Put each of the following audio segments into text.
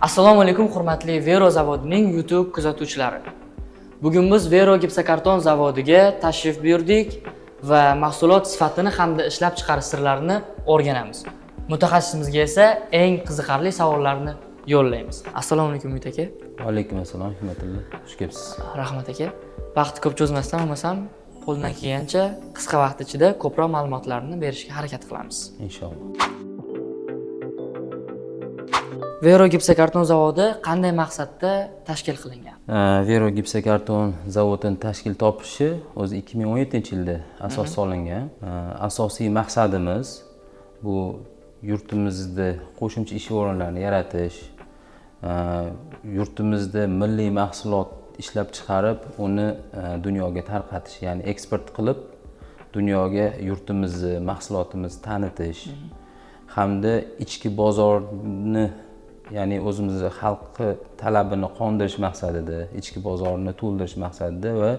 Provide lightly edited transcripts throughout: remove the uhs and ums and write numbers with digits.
Assalomu alaykum hurmatli Vero zavodining YouTube kuzatuvchilari. Bugun biz Vero gipsokarton zavodiga tashrif buyurdik va mahsulot sifatini hamda ishlab chiqarish sirlarini o'rganamiz. Mutaxassisimizga esa eng qiziqarli savollarni yo'llaymiz. Assalomu alaykum Umid aka. Va alaykum assalom, hurmatli. Xush kelibsiz. Rahmat aka. Vaqtni ko'p cho'zmasdan bo'lmasam, qo'ldan kelgancha qisqa vaqt ichida ko'proq ma'lumotlarni berishga harakat qilamiz. Inshaalloh. Vero gipsokarton zavodi qanday maqsadda tashkil qilingan? Vero gipsokarton zavodining tashkil topishi o'zi 2017-yilda asos solingan. Asosiy maqsadimiz bu yurtimizda qo'shimcha ish o'rinlarini yaratish, yurtimizda milliy mahsulot ishlab chiqarib, uni dunyoga tarqatish, ya'ni eksport qilib, dunyoga yurtimizni, mahsulotimizni tanitish hamda ichki bozorni, ya'ni o'zimizni xalqi talabini qondirish maqsadida, ichki bozorni to'ldirish maqsadida va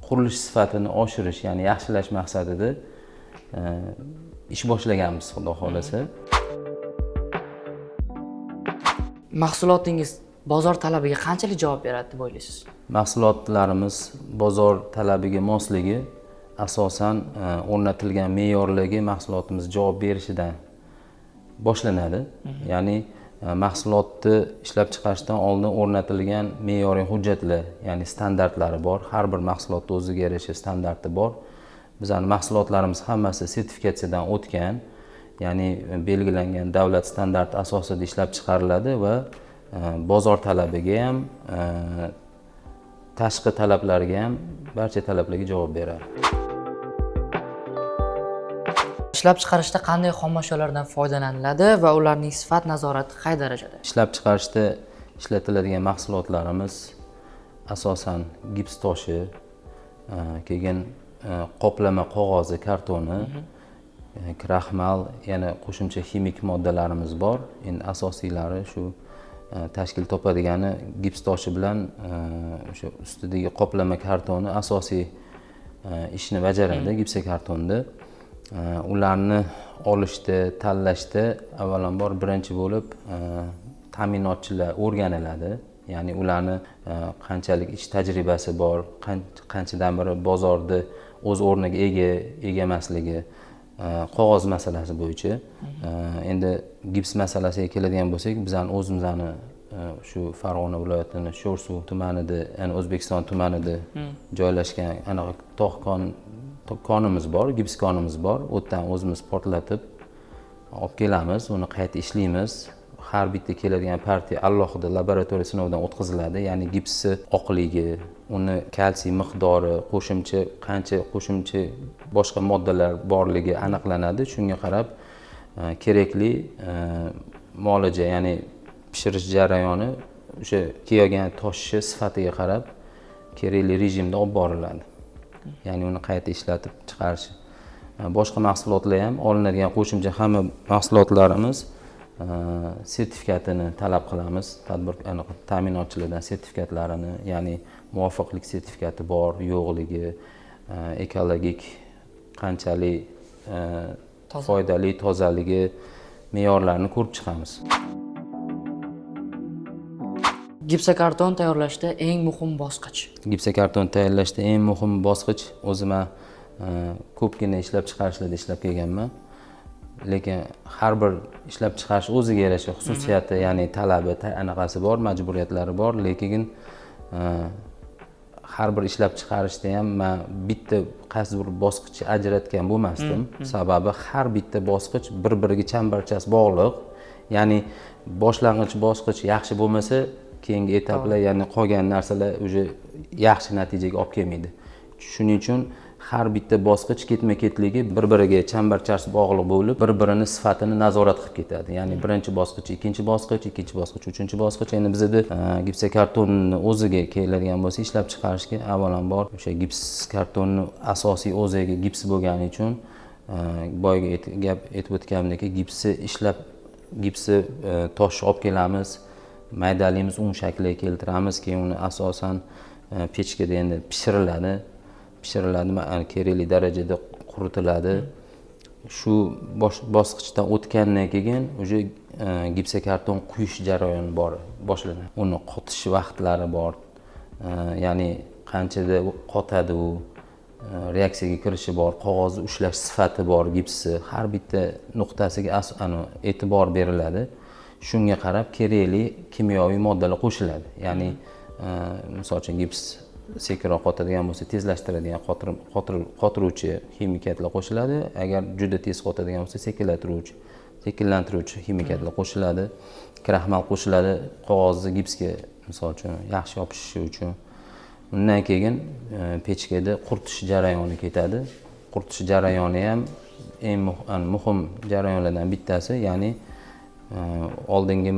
qurilish sifatini oshirish, ya'ni yaxshilash maqsadida ish boshlaganmiz, xudo xolasa. Mahsulotingiz bozor talabiga qanchalik javob beradi deb o'ylaysiz? Mahsulotlarimiz bozor talabiga mosligi asosan o'rnatilgan me'yorlarga mahsulotimiz javob berishidan boshlanadi. Ya'ni mahsulotni ishlab chiqarishdan oldin o'rnatilgan me'yoriy hujjatlar, ya'ni standartlari bor. Har bir mahsulotning o'ziga yarasha standarti bor. Bizning mahsulotlarimiz hammasi sertifikatsiyadan o'tgan, ya'ni belgilangan davlat standarti asosida ishlab chiqariladi va bozor talabiga ham, tashqi talablarga ham, barcha talablarga javob beradi. Ishlab chiqarishda qanday xomashyolardan foydalaniladi va ularning sifat nazorati qay darajada? Ishlab chiqarishda ishlatiladigan mahsulotlarimiz asosan gips toshi, keyin qoplama qog'ozi, kartoni, kraxmal, yana qo'shimcha ximik moddalarimiz bor. Endi asosiylari shu tashkil topadigani gips toshi bilan o'sha ustidagi qoplama kartoni asosiy ishni bajaradi gipsokartonda. Ularni olishda, tanlashda avvalambor birinchi bo'lib ta'minotchilar o'rganiladi. Ya'ni ularni qanchalik ish tajribasi bor, qanchadan biri bozorda o'z o'rniga ega emasligi, qog'oz masalasi bo'yicha. Endi gips masalasiga keladigan bo'lsak, bizning o'zimizni shu Farg'ona viloyatining Sho'rsuv tumanida, ya'ni O'zbekiston tumanida joylashgan anaqa tog' konimiz bor, gips konimiz bor. O'tdan o'zimiz portlatib olib kelamiz, uni qayta ishlaymiz. Har bitta keladigan partiya alohida laboratoriya sinovdan o'tkaziladi. Ya'ni gipsni oqligi, uni kalsiy miqdori, qancha qo'shimcha boshqa moddalar borligi aniqlanadi. Shunga qarab kerakli muolaja, ya'ni pishirish jarayoni o'sha kelgan toshni sifatiga qarab kerakli rejimda olib boriladi. Ya'ni uni qayta ishlatib chiqarish. Boshqa mahsulotlar ham olinadigan qo'shimcha hamma mahsulotlarimiz sertifikatini talab qilamiz. Ta'minotchilardan sertifikatlarini, ya'ni muvofiqlik sertifikati bor, yo'qligi, ekologik qanchalik foydali, tozaligi me'yorlarini ko'rib chiqamiz. Gipsokarton tayyorlashda eng muhim bosqich. Gipsokarton tayyorlashda eng muhim bosqich, o'zim ko'pgina ishlab chiqarishlarda ishlab kelganman. Lekin har bir ishlab chiqarish o'ziga yarasha xususiyati, ya'ni talabi, anaqasi bor, majburiyatlari bor, lekin har bir ishlab chiqarishda ham men bitta qaysi bir bosqichni ajratgan bo'lmasdim. Sababi har bitta bosqich bir-biriga chambarchas bog'liq. Ya'ni boshlang'ich bosqich yaxshi bo'lmasa, keyingi etaplar, ya'ni qolgan narsalar o'sha yaxshi natijaga olib kelmaydi. Shuning uchun har bitta bosqich ketma-ketligi bir-biriga chambarchas bog'liq bo'lib, bir-birini sifatini nazorat qilib ketadi. Ya'ni birinchi bosqich, ikkinchi bosqich, uchinchi bosqich. Endi bizda gipsokartonni o'ziga keladigan bo'lsa, ishlab chiqarishga avvalambor o'sha gips kartonni asosiy o'ziga gips bo'lgani uchun boyga gap aytib o'tganimdek, gipsi toshni olib kelamiz, maydalaymiz, un shakliga keltiramiz, keyin uni asosan pechkada endi pishiriladi, kerakli darajada quritiladi. shu bosqichdan o'tgandan keyin уже gipsokarton quyish jarayoni boshlanadi. Uni qotish vaqtlari bor. Ya'ni qanchada qotadi u, reaksiyaga kirishi bor, qog'ozni ushlash sifati bor, gipsni har bitta nuqtasiga e'tibor beriladi. Shunga qarab kerakli kimyoviy moddalar qo'shiladi. Ya'ni misol uchun gips sekinroq qotadigan bo'lsa, tezlashtiradigan qotiruvchi ximikatlar qo'shiladi. Agar juda tez qotadigan bo'lsa, sekinlantiruvchi ximikatlar qo'shiladi. Kraxmal qo'shiladi qog'ozni gipsga misol uchun yaxshi yopishishi uchun. Undan keyin pechkada quritish jarayoni ketadi. Quritish jarayoni ham eng muhim jarayonlardan bittasi, ya'ni oldingi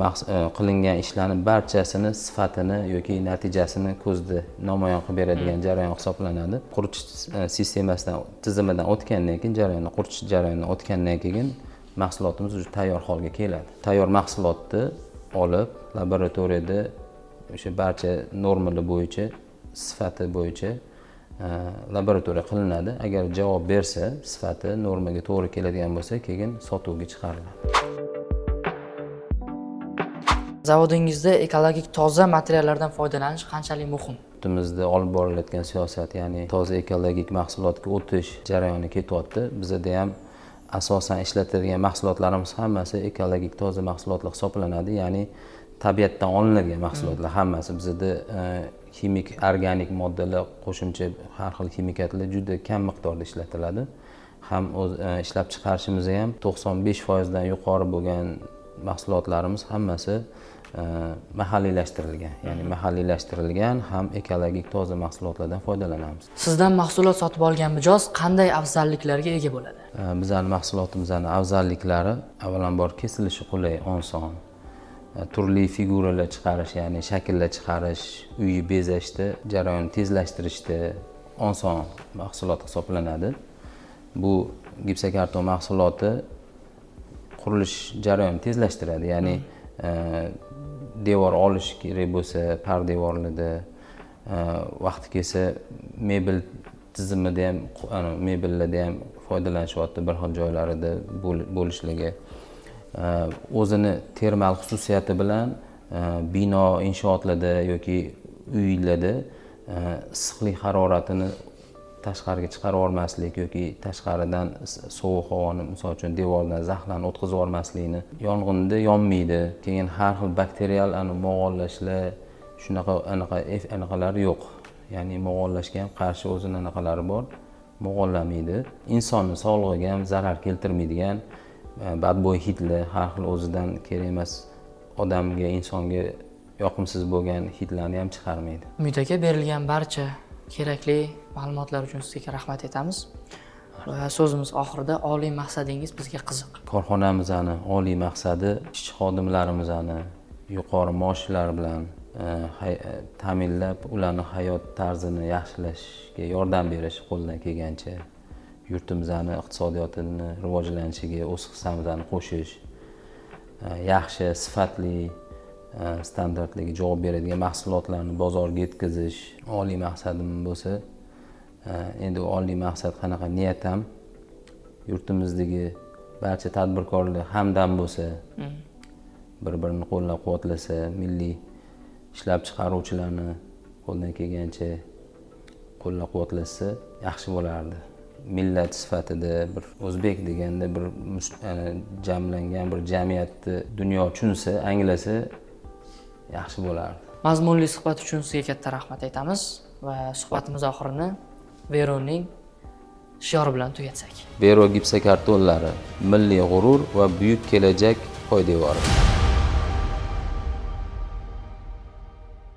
qilingan ishlarning barchasini sifatini yoki natijasini ko'zda namoyon qilib beradigan jarayon hisoblanadi. Quritish sistemasidan, tizimidan o'tgandan keyin quritish jarayonidan o'tgandan keyin mahsulotimiz уже tayyor holga keladi. Tayyor mahsulotni olib laboratoriyada o'sha barcha normalar bo'yicha, sifati bo'yicha laboratoriya qilinadi. Agar javob bersa, sifati normaga to'g'ri keladigan bo'lsa, keyin sotuvga chiqariladi. Zavodingizda ekologik toza materiallardan foydalanish qanchalik muhim? Yurtimizda olib borilayotgan siyosat, ya'ni toza ekologik mahsulotga o'tish jarayoni ketyapti. Bizda ham asosan ishlatiladigan mahsulotlarimiz hammasi ekologik toza mahsulotlar hisoblanadi. Ya'ni tabiatdan olinadigan mahsulotlar hammasi. Bizda kimik, organik moddalar, qo'shimcha har xil ximikatlar juda kam miqdorda ishlatiladi. Ham ishlab chiqarishimiz ham 95% dan yuqori bo'lgan mahsulotlarimiz hammasi mahalliylashtirilgan. Ya'ni mahalliylashtirilgan ham ekologik toza mahsulotlardan foydalanamiz. Sizdan mahsulot sotib olgan mijoz qanday afzalliklarga ega bo'ladi? Bizning mahsulotimizning afzalliklari avvalambor kesilishi qulay, oson. Turli figuralar chiqarish, ya'ni shakllar chiqarish, uyni bezashda, jarayonni tezlashtirishda oson mahsulot hisoblanadi. Bu gipsokarton mahsuloti qurilish jarayonini tezlashtiradi. Ya'ni devor olish kerak bo'lsa, pardevorlarda vaqti kelsa mebel tizimida ham, mebellarda ham foydalanishyapti bir xil joylarida bo'lishligi. O'zini termal xususiyati bilan bino inshootlarda yoki uylarda issiqlik haroratini tashqariga chiqarib olmaslik yoki tashqaridan sovuq havoni misol uchun devordan zaxlarni o'tkazib olmaslikni, yong'inda yonmaydi. Keyin har xil bakterial mog'ollashlar, anaqalar yo'q. Ya'ni mog'ollashga ham qarshi o'zini anaqalari bor, mog'ollamaydi. Insonning sog'lig'iga ham zarar keltirmaydigan badbo'y hidlar, har xil o'zidan kerak emas odamga, insonga yoqimsiz bo'lgan hidlarni ham chiqarmaydi. Umid aka, berilgan barcha kerakli ma'lumotlar uchun sizga rahmat aytamiz. Va so'zimiz oxirida oliy maqsadingiz bizga qiziq. Korxonamizning oliy maqsadi ishchi xodimlarimizni yuqori maoshlar bilan ta'minlab, ularning hayot tarzini yaxshilashga yordam berish, qo'ldan kelgancha yurtimizning iqtisodiyotini rivojlanishiga o'z hissamizni qo'shish, yaxshi, sifatli, standartlarga javob beradigan mahsulotlarni bozorga yetkazish oliy maqsadim bo'lsa, endi oliy maqsad qanaqa niyatim, yurtimizdagi barcha tadbirkorlar hamdam bo'lsa, bir-birini qo'llab-quvvatlasa, milliy ishlab chiqaruvchilarni qo'ldan kelgancha qo'llab-quvvatlasa yaxshi bo'lardi. Millat sifatida bir o'zbek deganda bir jamlangan bir jamiyatni dunyo tushunsa, anglasa yaxshi bo'lardi. Mazmunli suhbat uchun sizga katta rahmat aytamiz va suhbatimiz oxirini Veroning shiori bilan tugatsak. Vero gipsokartonlari milliy g'urur va buyuk kelajak poydevori.